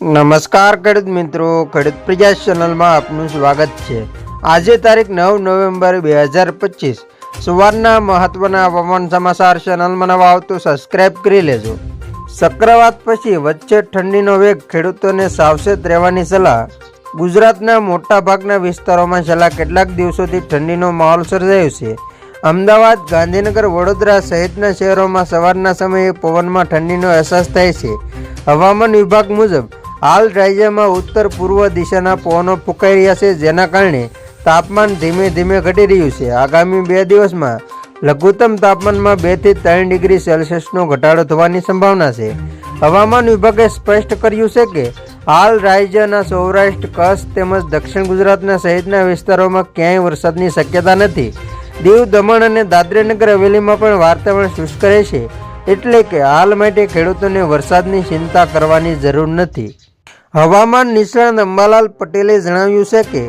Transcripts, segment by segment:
નમસ્કાર ખેડૂત મિત્રો, ખેડૂત પ્રજા ચેનલમાં આપનું સ્વાગત છે। આજે તારીખ 9 નવેમ્બર 2025 સવારના મહત્વના હવામાન સમાચાર ચેનલમાં નવા આવતો સબસ્ક્રાઇબ કરી લેજો। ચક્રવાત પછી વચ્ચે ઠંડીનો વેગ, ખેડૂતોને સાવચેત રહેવાની સલાહ। ગુજરાતના મોટા ભાગના વિસ્તારોમાં છેલ્લા કેટલાક દિવસોથી ઠંડીનો માહોલ સર્જાયો છે। અમદાવાદ, ગાંધીનગર, વડોદરા સહિતના શહેરોમાં સવારના સમયે પવનમાં ઠંડીનો અહેસાસ થાય છે। હવામાન વિભાગ મુજબ હાલ રાજ્યમાં ઉત્તર પૂર્વ દિશાના પવનો ફૂંકાઈ રહ્યા છે, જેના કારણે તાપમાન ધીમે ધીમે ઘટી રહ્યું છે। આગામી 2 દિવસમાં લઘુત્તમ તાપમાનમાં 2 થી 3 ડિગ્રી સેલ્સિયસનો ઘટાડો થવાની સંભાવના છે। હવામાન વિભાગે સ્પષ્ટ કર્યું છે કે હાલ રાજ્યના સૌરાષ્ટ્ર, કચ્છ તેમજ દક્ષિણ ગુજરાતના સહિતના વિસ્તારોમાં ક્યાંય વરસાદની શક્યતા નથી। દીવ, દમણ અને દાદરાનગર હવેલીમાં પણ વાતાવરણ શુષ્ક રહેશે, એટલે કે હાલ માટે ખેડૂતોને વરસાદની ચિંતા કરવાની જરૂર નથી। હવામાન નિષ્ણાત અંબાલાલ પટેલે જણાવ્યું છે કે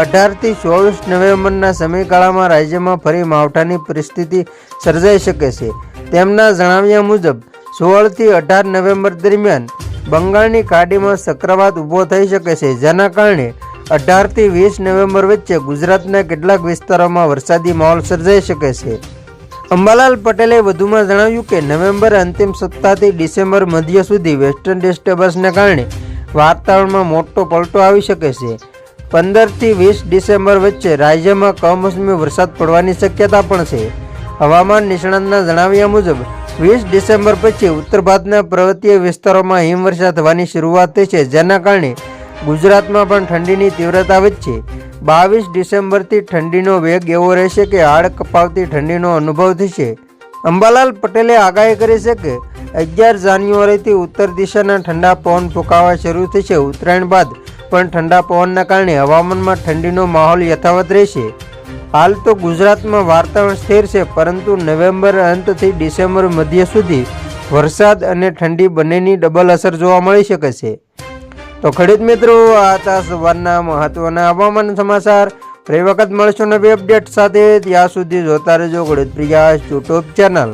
18 થી 24 નવેમ્બરના સમયગાળામાં રાજ્યમાં ફરી માવઠાની પરિસ્થિતિ સર્જાઈ શકે છે। તેમના જણાવ્યા મુજબ 16 થી 18 નવેમ્બર દરમિયાન બંગાળની ખાડીમાં ચક્રવાત ઊભો થઈ શકે છે, જેના કારણે 18 થી 20 નવેમ્બર વચ્ચે ગુજરાતના કેટલાક વિસ્તારોમાં વરસાદી માહોલ સર્જાઈ શકે છે। અંબાલાલ પટેલે વધુમાં જણાવ્યું કે નવેમ્બર અંતિમ સપ્તાહથી ડિસેમ્બર મધ્ય સુધી વેસ્ટર્ન ડિસ્ટર્બન્સને કારણે વાતાવરણમાં મોટો પલટો આવી શકે છે। 15 થી 20 ડિસેમ્બર વચ્ચે રાજ્યમાં કમોસમી વરસાદ પડવાની શક્યતા પણ છે। હવામાન નિષ્ણાતના જણાવ્યા મુજબ 20 ડિસેમ્બર પછી ઉત્તર ભારતના પર્વતીય વિસ્તારોમાં હિમવર્ષા થવાની શરૂઆત થઈ છે, જેના કારણે ગુજરાતમાં પણ ઠંડીની તીવ્રતા વધશે। 22 ડિસેમ્બરથી ઠંડીનો વેગ એવો રહેશે કે હાડ કપાવતી ઠંડીનો અનુભવ થશે। અંબાલાલ પટેલે આગાહી કરી છે કે 11 જાન્યુઆરીથી ઉત્તર દિશાના ઠંડા પવન ફૂંકાવા શરૂ થશે। ઉત્તરાયણ બાદ પણ ઠંડા પવનના કારણે હવામાનમાં ઠંડીનો માહોલ યથાવત રહેશે। હાલ તો ગુજરાતમાં વાતાવરણ સ્થિર છે, પરંતુ નવેમ્બર અંતથી ડિસેમ્બર મધ્ય સુધી વરસાદ અને ઠંડી બંનેની ડબલ અસર જોવા મળી શકે છે। તો ખેડૂત મિત્રો, આ હતા સવારના મહત્વના હવામાન સમાચાર। ફરી વખત મળશું નવી અપડેટ સાથે। ત્યાં સુધી જોતા રહેજો ખેડૂત પ્રયાસ યુટ્યુબ ચેનલ।